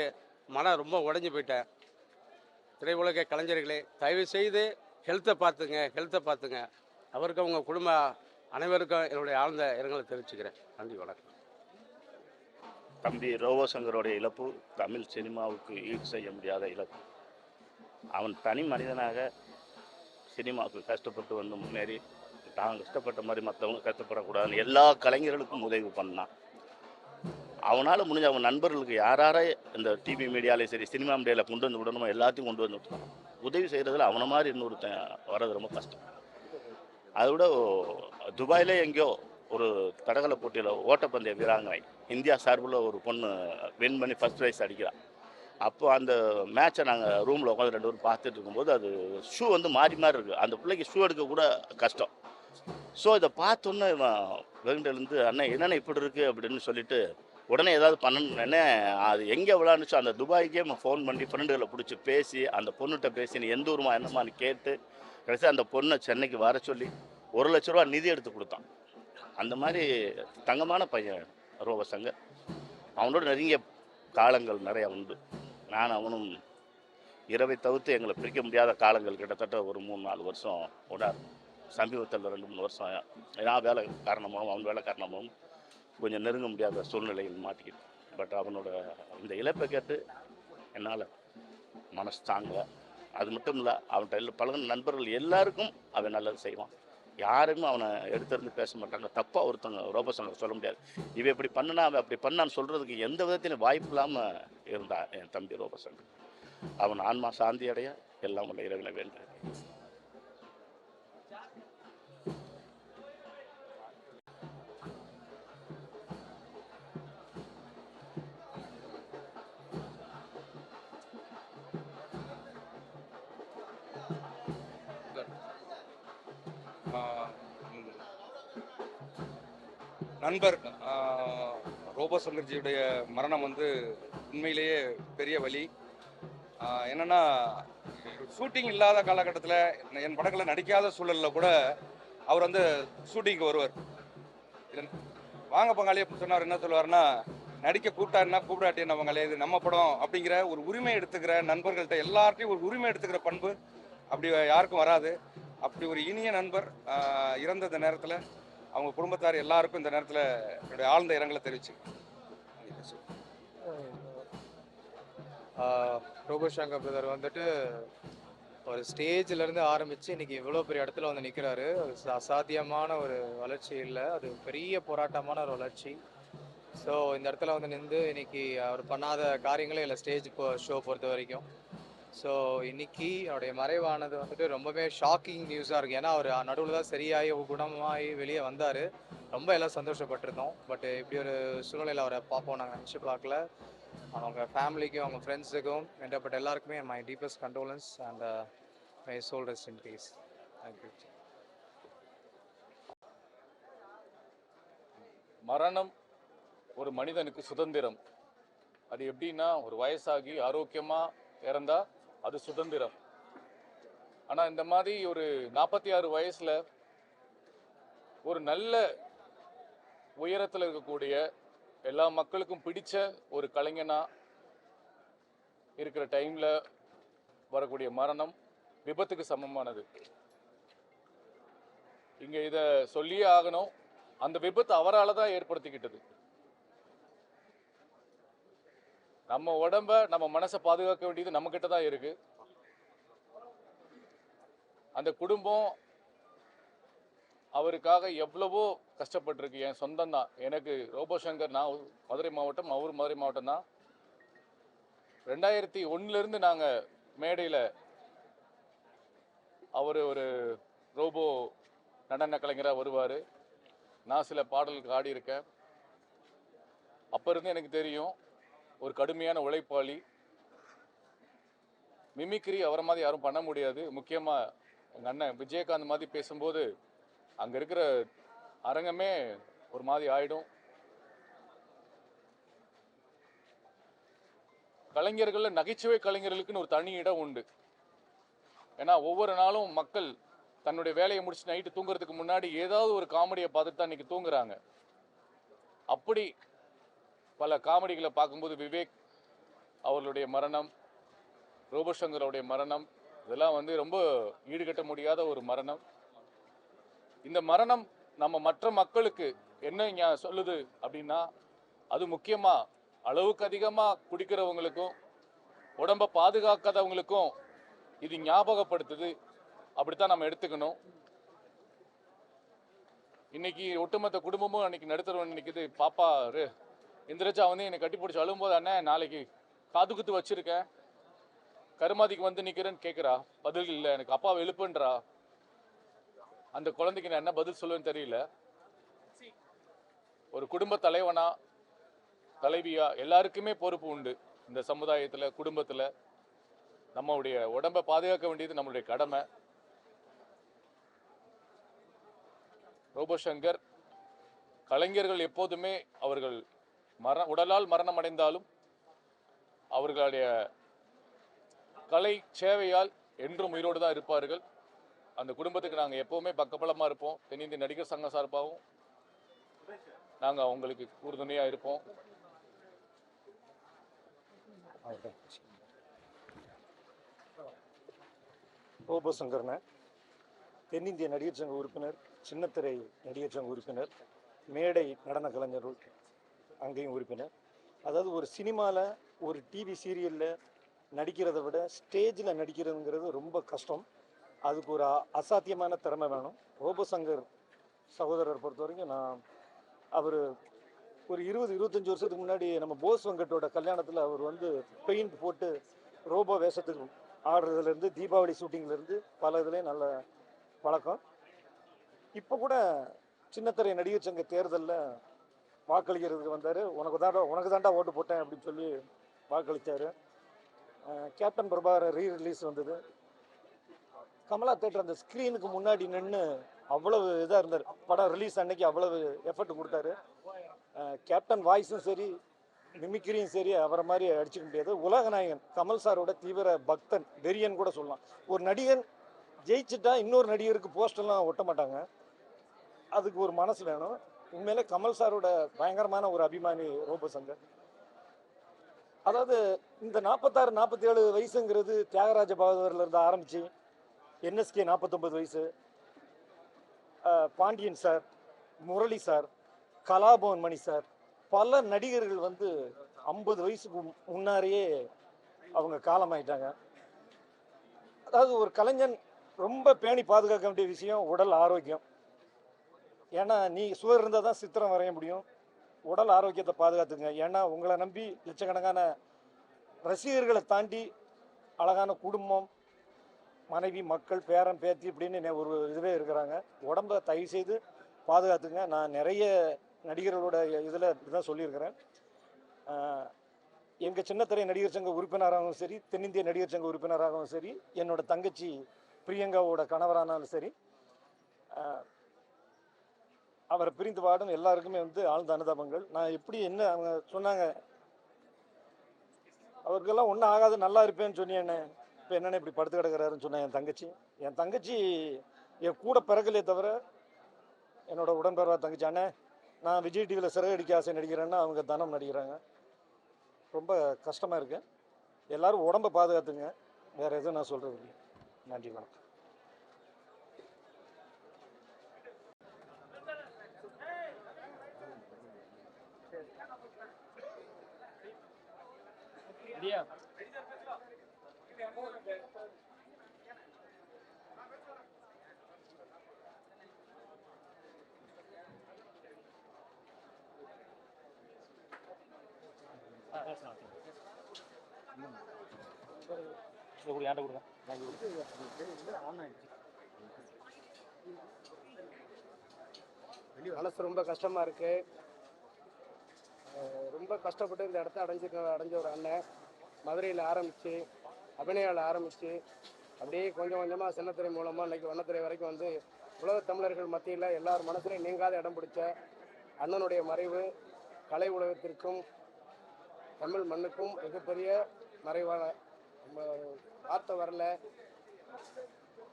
மனம் ரொம்ப உடஞ்சி போயிட்டேன். திரையுலக கலைஞர்களே, தயவு செய்து ஹெல்த்தை பார்த்துங்க. அவருக்கு அவங்க குடும்ப அனைவருக்கும் என்னுடைய ஆழ்ந்த இரங்கலை தெரிவிச்சுக்கிறேன். நன்றி, வணக்கம். தம்பி ரோபோ சங்கரோடைய இழப்பு தமிழ் சினிமாவுக்கு ஈடு செய்ய முடியாத இழப்பு. அவன் தனி மனிதனாக சினிமாவுக்கு கஷ்டப்பட்டு வந்து முன்னேறி தான் கஷ்டப்பட்ட மாதிரி மற்றவங்க கஷ்டப்படக்கூடாதுன்னு எல்லா கலைஞர்களுக்கும் உதவி பண்ணான். அவனால் முடிஞ்ச அவன் நண்பர்களுக்கு யாரார இந்த டிவி மீடியாலே சரி சினிமா மீடியாவில் கொண்டு வந்து விடணுமோ எல்லாத்தையும் கொண்டு வந்து விட்டுருக்கான். உதவி செய்கிறதுல அவனை மாதிரி இன்னொருத்தன் வர்றது ரொம்ப கஷ்டம். அதை விட துபாயிலே எங்கேயோ ஒரு தடகள போட்டியில் ஓட்டப்பந்தய வீராங்கனை இந்தியா சார்பில் ஒரு பொண்ணு வின் பண்ணி ஃபஸ்ட் ப்ரைஸ் அடிக்கிறான். அப்போ அந்த மேட்சை நாங்கள் ரூமில் உட்காந்து 2 பேரும் பார்த்துட்டு இருக்கும்போது அது ஷூ வந்து மாறி இருக்குது. அந்த பிள்ளைக்கு ஷூ எடுக்க கூட கஷ்டம். ஸோ இதை பார்த்தோன்னே வெகுண்டேலேருந்து அண்ணன் என்னென்ன இப்படி இருக்குது அப்படின்னு சொல்லிட்டு உடனே ஏதாவது பண்ணணுன்னே அது எங்கே விளாண்டுச்சோ அந்த துபாய்க்கே ஃபோன் பண்ணி ஃப்ரெண்டுகளை பிடிச்சி பேசி அந்த பொண்ணுகிட்ட பேசி நீ எந்த ஊருமா என்னமான்னு கேட்டு கடைசி அந்த பொண்ணை சென்னைக்கு வர சொல்லி 1 லட்ச ரூபா நிதி எடுத்து கொடுத்தான். அந்த மாதிரி தங்கமான பையன் ரோபோ சங்கர். அவனோட நெருங்கிய காலங்கள் நிறையா உண்டு. நான் அவனும் இரவை தவிர்த்து எங்களை பிரிக்க முடியாத காலங்கள் கிட்டத்தட்ட ஒரு 3-4 வருஷம் உடார். சமீபத்தில் 2-3 வருஷம் நான் வேலை காரணமாகவும் அவன் வேலை காரணமாகவும் கொஞ்சம் நெருங்க முடியாத சூழ்நிலையில் மாட்டிக்கிட்டேன். பட் அவனோட இந்த இழப்பை கேட்டு என்னால் மனசு தாங்கலை. அது மட்டும் இல்லை, அவன்கிட்ட பழகின நண்பர்கள் எல்லாருக்கும் அவன் நல்லது செய்வான். யாருமே அவனை எடுத்திருந்து பேச மாட்டாங்க. தப்பாக ஒருத்தவங்க ரோபோசங்கர் சொல்ல முடியாது. இவன் இப்படி பண்ணுனா அவன் அப்படி பண்ணான்னு சொல்கிறதுக்கு எந்த விதத்திலும் வாய்ப்பு இல்லாமல் இருந்தான் என் தம்பி ரோபோசங்கர். அவன் ஆன்மா சாந்தி அடைய எல்லாம் உள்ள இறைவனை வேண்டான். நண்பர் ரோபோ சங்கர்ஜியுடைய மரணம் வந்து உண்மையிலேயே பெரிய வலி. என்னன்னா, ஷூட்டிங் இல்லாத காலகட்டத்தில் என் படங்களை நடிக்காத சூழலில் கூட அவர் வந்து ஷூட்டிங்க்கு வருவார். வாங்க பங்காளி அப்படின்னு சொன்னார். என்ன சொல்லுவார்னா, நடிக்க கூப்பிட்டாருன்னா கூப்பிடாட்டி என்ன பங்காளி, இது நம்ம படம் அப்படிங்கிற ஒரு உரிமை எடுத்துக்கிற நண்பர்கள்ட்ட எல்லார்ட்டையும் ஒரு உரிமை எடுத்துக்கிற பண்பு அப்படி யாருக்கும் வராது. அப்படி ஒரு இனிய நண்பர் இறந்த இந்த நேரத்தில் அவங்க குடும்பத்தார் எல்லாருக்கும் இந்த நேரத்தில் என்னுடைய ஆழ்ந்த இரங்கலை தெரிவிச்சு. ரோபோ சங்கர் பிரதர் வந்துட்டு ஒரு ஸ்டேஜ்லேருந்து ஆரம்பித்து இன்றைக்கி இவ்வளோ பெரிய இடத்துல வந்து நிற்கிறாரு. அது அசாத்தியமான ஒரு வளர்ச்சி இல்லை, அது பெரிய போராட்டமான ஒரு வளர்ச்சி. ஸோ இந்த இடத்துல வந்து நின்று இன்னைக்கு அவர் பண்ணாத காரியங்களே இல்லை ஸ்டேஜ் ஷோ பொறுத்த வரைக்கும். ஸோ இன்னைக்கு அவருடைய மறைவானது வந்துட்டு ரொம்பவே ஷாக்கிங் நியூஸாக இருக்குது. ஏன்னா அவர் நடுவில் தான் சரியாகி குணமாகி வெளியே வந்தார். ரொம்ப எல்லாம் சந்தோஷப்பட்டிருந்தோம். பட் இப்படி ஒரு சூழ்நிலையில் அவரை பார்ப்போம் நாங்கள் நினச்சி பார்க்கல. அவங்க ஃபேமிலிக்கும் அவங்க ஃப்ரெண்ட்ஸுக்கும் வேண்டப்பட்ட எல்லாருக்குமே my deepest condolences and my soul rest in peace. Thank you. மரணம் ஒரு மனிதனுக்கு சுதந்திரம். அது எப்படின்னா, ஒரு வயசாகி ஆரோக்கியமாக இறந்தா அது சுதந்திரம். ஆனால் இந்த மாதிரி ஒரு 46 வயசில் ஒரு நல்ல உயரத்தில் இருக்கக்கூடிய எல்லா மக்களுக்கும் பிடிச்ச ஒரு கலைஞனாக இருக்கிற டைமில் வரக்கூடிய மரணம் விபத்துக்கு சமமானது. இங்கே இதை சொல்லியே ஆகணும். அந்த விபத்து அவரால் தான் ஏற்படுத்திக்கிட்டது. நம்ம உடம்ப நம்ம மனசை பாதுகாக்க வேண்டியது நம்மக்கிட்ட தான் இருக்கு. அந்த குடும்பம் அவருக்காக எவ்வளவோ கஷ்டப்பட்டிருக்கு. என் சொந்தம் தான். எனக்கு ரோபோ சங்கர், நான் மதுரை மாவட்டம், அவர் மதுரை மாவட்டம் தான். 2001 நாங்கள் மேடையில் அவர் ஒரு ரோபோ நடன கலைஞராக வருவார். நான் சில பாடல்களுக்கு ஆடி இருக்கேன். அப்போ இருந்து எனக்கு தெரியும், ஒரு கடுமையான உழைப்பாளி. மிமிக்ரி அவரை மாதிரி யாரும் பண்ண முடியாது. முக்கியமாக எங்கள் அண்ணன் விஜயகாந்த் மாதிரி பேசும்போது அங்கே இருக்கிற அரங்கமே ஒரு மாதிரி ஆயிடும். கலைஞர்கள், நகைச்சுவை கலைஞர்களுக்குன்னு ஒரு தனி இடம் உண்டு. ஏன்னா ஒவ்வொரு நாளும் மக்கள் தன்னுடைய வேலையை முடிச்சு நைட்டு தூங்குறதுக்கு முன்னாடி ஏதாவது ஒரு காமெடியை பார்த்துட்டு தான் இன்னைக்கு தூங்குறாங்க. அப்படி பல காமெடிகளை பார்க்கும்போது விவேக் அவர்களுடைய மரணம், ரோபோ சங்கருடைய மரணம், இதெல்லாம் வந்து ரொம்ப ஈடுகட்ட முடியாத ஒரு மரணம். இந்த மரணம் நம்ம மற்ற மக்களுக்கு என்ன சொல்லுது அப்படின்னா, அது முக்கியமாக அளவுக்கு அதிகமாக குடிக்கிறவங்களுக்கும் உடம்பை பாதுகாக்காதவங்களுக்கும் இது ஞாபகப்படுத்துது. அப்படித்தான் நம்ம எடுத்துக்கணும். இன்னைக்கு ஒட்டுமொத்த குடும்பமும் அன்னைக்கு நடுத்தரவன் நிற்குது. பாப்பா இந்திரஜா வந்து என்னை கட்டி பிடிச்சி அழும்போது, அண்ணன் நாளைக்கு காது குத்து வச்சிருக்கேன், கருமாதிக்கு வந்து நிற்கிறேன்னு கேட்குறா. பதில் இல்லை, எனக்கு அப்பாவை எழுப்புன்றா. அந்த குழந்தைக்கு நான் என்ன பதில் சொல்லுவேன்னு தெரியல. ஒரு குடும்ப தலைவனா, தலைவியா எல்லாருக்குமே பொறுப்பு உண்டு. இந்த சமுதாயத்தில், குடும்பத்தில் நம்மளுடைய உடம்பை பாதுகாக்க வேண்டியது நம்மளுடைய கடமை. ரோபோ சங்கர் கலைஞர்கள் எப்போதுமே அவர்கள் உடலால் மரணம் அடைந்தாலும் அவர்களுடைய கலை சேவையால் என்றும் உயிரோடு தான் இருப்பார்கள். அந்த குடும்பத்துக்கு நாங்கள் எப்போவுமே பக்கபலமாக இருப்போம். தென்னிந்திய நடிகர் சங்கம் சார்பாகவும் நாங்கள் அவங்களுக்கு உறுதுணையாக இருப்போம். ரோபோ சங்கர்னு தென்னிந்திய நடிகர் சங்க உறுப்பினர், சின்னத்திரை நடிகர் சங்க உறுப்பினர், மேடை நடன கலைஞர் அங்கேயும் உறுப்பினர். அதாவது ஒரு சினிமாவில் ஒரு டிவி சீரியலில் நடிக்கிறத விட ஸ்டேஜில் நடிக்கிறதுங்கிறது ரொம்ப கஷ்டம். அதுக்கு ஒரு அசாத்தியமான திறமை வேணும். ரோபோ சங்கர் சகோதரர் பொறுத்த வரைக்கும் அவர் ஒரு 20-25 வருஷத்துக்கு முன்னாடி நம்ம போஸ் வெங்கட்டோட கல்யாணத்தில் அவர் வந்து பெயிண்ட் போட்டு ரோபோ வேஷத்துக்கு ஆடுறதுலேருந்து, தீபாவளி ஷூட்டிங்லேருந்து பல இதுலேயும் நல்ல பழக்கம். இப்போ கூட சின்னத்திரை நடிகர் சங்க தேர்தலில் வாக்களிக்கிறதுக்கு வந்தார். உனக்கு தாண்டா ஓட்டு போட்டேன் அப்படின்னு சொல்லி வாக்களித்தார். கேப்டன் பிரபாகரன் ரீ-ரிலீஸ் வந்தது. கமலா தேட்டர் அந்த ஸ்க்ரீனுக்கு முன்னாடி நின்று அவ்வளவு இதாக இருந்தார். படம் ரிலீஸ் அன்னைக்கு அவ்வளவு எஃபர்ட் கொடுத்தாரு. கேப்டன் வாய்ஸும் சரி, மிமிக்ரியும் சரி அவரை மாதிரி அடிச்சுக்க முடியாது. உலகநாயகன் கமல் சாரோட தீவிர பக்தன், வெறியன் கூட சொல்லலாம். ஒரு நடிகன் ஜெயிச்சுட்டா இன்னொரு நடிகருக்கு போஸ்டர்லாம் ஒட்ட மாட்டாங்க. அதுக்கு ஒரு மனசு வேணும். உண்மையிலே கமல் சாரோட பயங்கரமான ஒரு அபிமானி ரோபோ சங்கர். அதாவது இந்த 46-47 வயசுங்கிறது தியாகராஜ பகதூர்லேருந்து ஆரம்பித்து NSK 49 வயசு, பாண்டியன் சார், முரளி சார், கலாபவன் மணி சார், பல நடிகர்கள் வந்து 50 வயசுக்கு முன்னாடியே அவங்க காலமாயிட்டாங்க. அதாவது ஒரு கலைஞன் ரொம்ப பேணி பாதுகாக்க வேண்டிய விஷயம் உடல் ஆரோக்கியம். ஏன்னா நீ சுவர் இருந்தால் தான் சித்திரம் வரைய முடியும். உடல் ஆரோக்கியத்தை பாதுகாத்துங்க. ஏன்னா உங்களை நம்பி லட்சக்கணக்கான ரசிகர்களை தாண்டி அழகான குடும்பம், மனைவி, மக்கள், பேரன், பேத்தி இப்படின்னு ஒரு இதுவே இருக்கிறாங்க. உடம்பை தயவு செய்து பாதுகாத்துங்க. நான் நிறைய நடிகர்களோட இதில் இப்படிதான் சொல்லியிருக்கிறேன். எங்கள் சின்னத்திரை நடிகர் சங்க உறுப்பினராகவும் சரி, தென்னிந்திய நடிகர் சங்க உறுப்பினராகவும் சரி, என்னோட தங்கச்சி பிரியங்காவோட கணவரானாலும் சரி, அவரை பிரிந்து வாடும் எல்லாருக்குமே வந்து ஆழ்ந்த அனுதாபங்கள். நான் எப்படி என்ன அவங்க சொன்னாங்க, அவருக்கெல்லாம் ஒன்றும் ஆகாது நல்லா இருப்பேன்னு சொன்னேன்னு, இப்போ என்னென்ன இப்படி படுத்து கிடக்கிறாருன்னு சொன்னேன். என் தங்கச்சி என் கூட பிறகுலே தவிர என்னோட உடன்பிறவா தங்கச்சி, அண்ணே நான் விஜய் டிவியில் சிறகடிக்க ஆசை நடிக்கிறேன்னா அவங்க தனம் நடிக்கிறாங்க. ரொம்ப கஷ்டமாக இருக்கு. எல்லாரும் உடம்பை பாதுகாத்துங்க. வேறு எதுவும் நான் சொல்கிறது இல்லை. நன்றி, வணக்கம். மனசு ரொம்ப கஷ்டமா இருக்கு. ரொம்ப கஷ்டப்பட்டு இந்த இடத்த அடைஞ்ச ஒரு அண்ணன் மதுரையில் ஆரம்பித்து, அபிநயாவில் ஆரம்பித்து, அப்படியே கொஞ்சம் கொஞ்சமாக சின்னத்திரை மூலமாக இன்றைக்கி வண்ணத்திரை வரைக்கும் வந்து உலகத் தமிழர்கள் மத்தியில் எல்லார் மனசுலையும் நீங்காத இடம் பிடிச்ச அண்ணனுடைய மறைவு கலை உலகத்திற்கும் தமிழ் மண்ணுக்கும் மிகப்பெரிய மறைவான வார்த்தை வரல.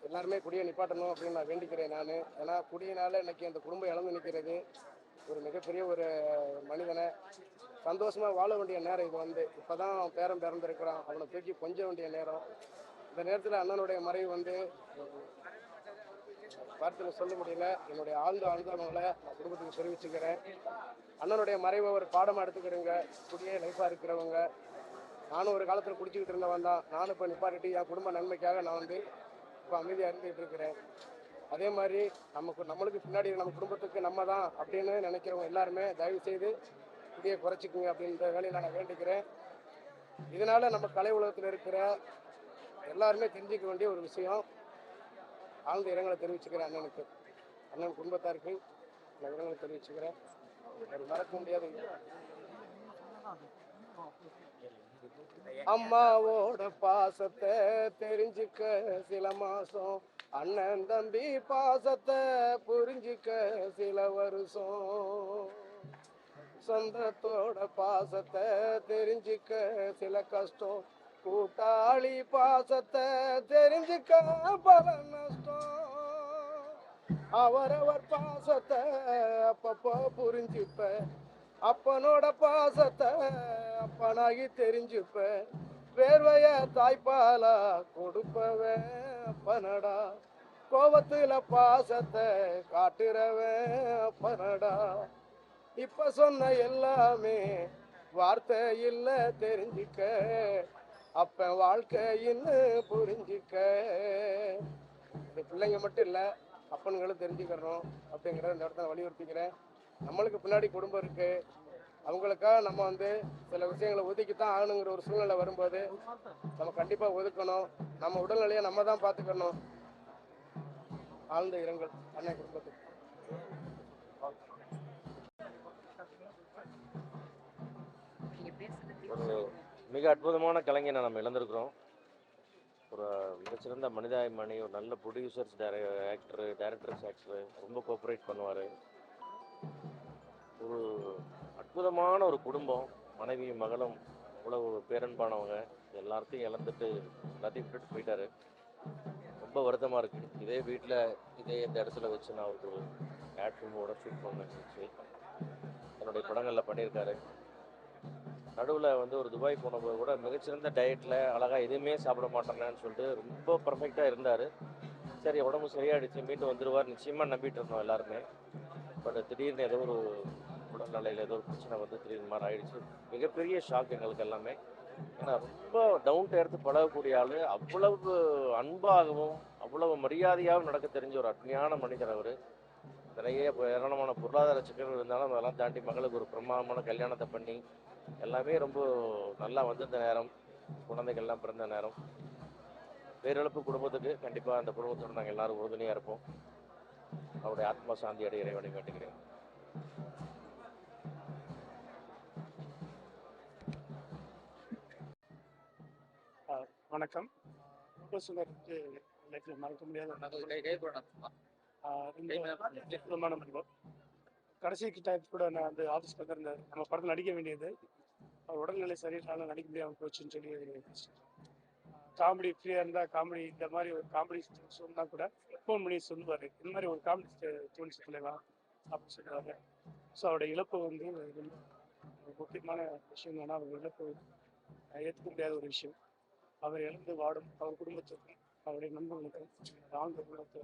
எல்லாருமே குடியை நிப்பாட்டணும் அப்படின்னு நான் வேண்டிக்கிறேன். நான் ஏன்னா குடியினால் இன்றைக்கி அந்த குடும்பம் இழந்து நிற்கிறது. ஒரு மிகப்பெரிய ஒரு மனிதனை சந்தோஷமாக வாழ வேண்டிய நேரம் இது. வந்து இப்போ தான் பேரன் பிறந்திருக்கிறான், அவனை தூக்கி கொஞ்ச வேண்டிய நேரம். இந்த நேரத்தில் அண்ணனுடைய மறைவு வந்து வார்த்தையில் சொல்ல முடியல. என்னுடைய ஆழ்ந்த அனுதாபங்களை நான் குடும்பத்துக்கு தெரிவிச்சுக்கிறேன். அண்ணனுடைய மறைவை ஒரு பாடமாக எடுத்துக்கிறேங்க. குடியே லைஃபாக இருக்கிறவங்க, நானும் ஒரு காலத்தில் குடிச்சிக்கிட்டு இருந்தவன் தான். நானும் இப்போ நிப்பாட்டிட்டு என் குடும்ப நன்மைக்காக நான் வந்து இப்போ அமைதியாக இருந்துகிட்டு இருக்கிறேன். அதே மாதிரி நம்மளுக்கு பின்னாடி நம்ம குடும்பத்துக்கு நம்ம தான் அப்படின்னு நினைக்கிறவங்க எல்லாருமே தயவு செய்து குடியை குறைச்சிக்குங்க அப்படின்ற வேலையை நான் வேண்டிக்கிறேன். இதனால் நம்ம கலை உலகத்தில் இருக்கிற எல்லாருமே தெரிஞ்சிக்க வேண்டிய ஒரு விஷயம். ஆழ்ந்த இரங்கலை தெரிவிச்சுக்கிறேன் அண்ணனுக்கு, அண்ணன் குடும்பத்தாருக்கு நான் இரங்கலை தெரிவிச்சுக்கிறேன். ஒரு மறக்க முடியாது. அம்மாவோட பாசத்தை தெரிஞ்சுக்க சில மாசம், அண்ணன் தம்பி பாசத்தை புரிஞ்சுக்க சில வருஷம், சொந்தத்தோட பாசத்தை தெரிஞ்சுக்க சில கஷ்டம், கூட்டாளி பாசத்தை தெரிஞ்சுக்க பல நஷ்டம். அவரவர் பாசத்தை அப்பப்போ புரிஞ்சுப்ப, அப்பனோட பாசத்தை அப்பனாகி தெரிஞ்சுப்ப, வேர்வைய தாய்ப்பாலா கொடுப்பவன் அப்பனடா, கோபத்துல பாசத்தை காட்டுறவன் அப்பனடா. இப்ப சொன்ன எல்லாமே வார்த்தை இல்ல தெரிஞ்சுக்க, அப்ப வாழ்க்கையின்னு புரிஞ்சுக்க. இது பிள்ளைங்க மட்டும் இல்லை, அப்பன்களும் தெரிஞ்சுக்கிறோம் அப்படிங்கிறத இந்த இடத்துல வலியுறுத்திக்கிறேன். நம்மளுக்கு பின்னாடி குடும்பம் இருக்கு, அவங்களுக்காக நம்ம வந்து சில விஷயங்களை ஒதுக்கித்தான் ஆகணுங்கிற ஒரு சூழ்நிலை வரும்போது நம்ம கண்டிப்பாக ஒதுக்கணும். நம்ம உடல்நிலையை நம்ம தான் பார்த்துக்கணும். ஆழ்ந்த இரங்கல் அன்னை குடும்பத்துக்கு. ஒரு மிக அற்புதமான கலைஞனை நம்ம இழந்திருக்கிறோம். ஒரு மிகச்சிறந்த மனிதாபிமானி, ஒரு நல்ல ப்ரொடியூசர்ஸ், டைரக்டர்ஸ் ஆக்டர், ரொம்ப கோஆப்ரேட் பண்ணுவார். ஒரு அற்புதமான ஒரு குடும்பம், மனைவியும் மகளும் இவ்வளவு பேரன்பானவங்க. எல்லாத்தையும் இழந்துட்டு எல்லாத்தையும் விட்டுட்டு போயிட்டாரு. ரொம்ப வருத்தமாக இருக்குது. இதே வீட்டில் இதே இந்த இடத்துல வச்சு நான் அவருக்கு ஒரு ஆட் ஃபில்மோட ஷூட் பண்ண வச்சு என்னுடைய படங்களில் பண்ணியிருக்காரு. நடுவில் வந்து ஒரு துபாய் போனபோது கூட மிகச்சிறந்த டயட்டில் அழகாக எதுவுமே சாப்பிட மாட்டேன்னு சொல்லிட்டு ரொம்ப பர்ஃபெக்டாக இருந்தார். சரி, உடம்பு சரியாயிடுச்சு, மீண்டும் வந்துடுவார் நிச்சயமாக நம்பிட்டு இருந்தோம் எல்லாருமே. பட் திடீர்னு ஏதோ ஒரு உடல்நிலையில் ஏதோ ஒரு பிரச்சனை வந்து திடீர்னு மாதிரி ஆயிடுச்சு. மிகப்பெரிய ஷாக் எங்களுக்கு எல்லாமே. ஏன்னா ரொம்ப டவுன் டு எர்த்து பழகக்கூடிய ஆள், அவ்வளவு அன்பாகவும் அவ்வளவு மரியாதையாகவும் நடக்க தெரிஞ்ச ஒரு அருமையான மனிதர் அவர். நிறைய ஏராளமான பொருளாதார சிக்கல்கள் இருந்தாலும் அதெல்லாம் தாண்டி மகளுக்கு ஒரு பிரமாதமான கல்யாணத்தை பண்ணி எல்லாமே ரொம்ப நல்லா வந்திருந்த நேரம், குழந்தைகள்லாம் பிறந்த நேரம். பேரிழப்பு குடும்பத்துக்கு கண்டிப்பாக அந்த குடும்பத்தோடு நாங்கள் எல்லாரும் உறுதுணையாக இருப்போம். அவருடைய ஆத்மா சாந்தி அடைய இறைவனை வேண்டுகிறேன். வணக்கம். வந்து லைஃப்ல மறக்க முடியாத அற்புதமான மனிதர். கடைசி கிட்ட கூட நான் வந்து ஆஃபீஸ்ல தான் இருந்தேன். நம்ம படத்தில் நடிக்க வேண்டியது, அவர் உடல்நிலை சரியில்லைனாலும் நடிக்க முடியாமல் போச்சுன்னு சொல்லி காமெடி ஃப்ரீயாக இருந்தால் காமெடி, இந்த மாதிரி ஒரு காமெடி சொன்னா கூட ஃபோன் பண்ணி சொல்லுவார், இந்த மாதிரி ஒரு காமெடி தோணுச்சு தலைவா அப்படின்னு சொல்லுவாங்க. ஸோ அவருடைய இழப்பு வந்து ரொம்ப முக்கியமான விஷயம். ஆனால் அவர் இழப்பு ஏற்றுக்க முடியாத ஒரு விஷயம். அவர் இழந்து வாடும் அவர் குடும்பத்துக்கும் அவருடைய நண்பர்களுக்கும் ஆழ்ந்த குடும்பத்தை